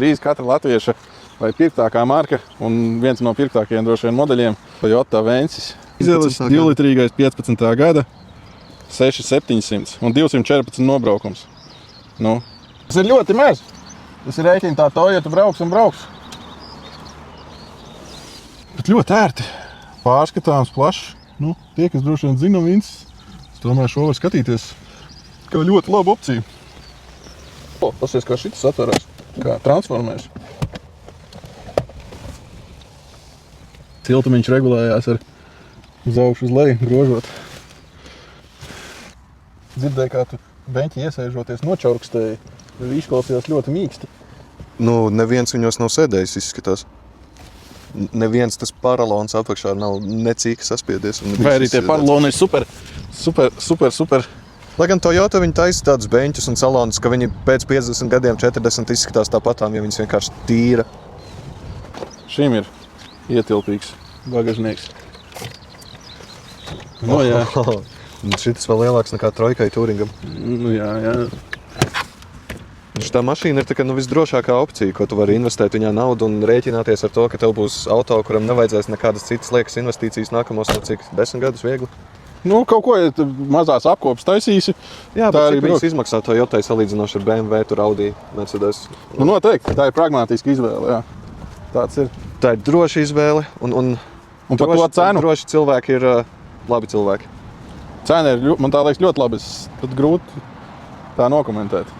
Drīz katra latvieša vai pirktākā marka un viens no pirktākajiem droši vien modeļiem Toyota Avensis. Izēles 2-litrīgais 15. gada 6700 un 214 nobraukums. Nu, tas ir ļoti maz. Tas ir rēķini tā Toyota brauks un brauks. Bet ļoti ērti. Pārskatāms, plašs. Nu, tie, kas droši vien zina Vinces, es tomēr šo var skatīties kā ļoti labu opciju. Pasies, kā šitas atverās, kā transformēs. Siltumiņš regulējās ar uz augšu uz leju, grožot. Dzirdēju, kā tu beņķi iesēžoties nočaurkstēji. Viņi izklausījās ļoti mīksti. Nu, neviens viņos nav sēdējis, izskatās. Neviens tas paralons apakšā nav necīk saspiedies. Vai arī tie paraloni ir super. Lai gan Toyota viņi taisa tādus beņķus un salonus, ka viņi pēc 50 gadiem, 40 izskatās tāpatām, ja viņas vienkārši tīra. Šim ir ietilpīgs bagažnieks. No, jā. Šitas vēl lielāks nekā Trojkai Touringam. Nu, jā. Tā mašīna ir tā, visdrošākā opcija, ko tu vari investēt viņā naudu un rēķināties ar to, ka tev būs auto, kuram nevajadzēs nekādas citas liekas investīcijas nākamos, 10 gadus viegli. Nu, kaut ko, ja mazās apkopas taisīsi. Jā, bet cik viņas izmaksā Toyotai salīdzinoši ar BMW, tur Audi, Mercedes? Nu, noteikti, tā ir pragmātiska izvēle, jā. Tāds ir. Tā ir droša izvēle un par to cenu. Droši cilvēki ir labi cilvēki. Cena ir, man tā liekas, ļoti labi. Pat grūti tā nokomentēt.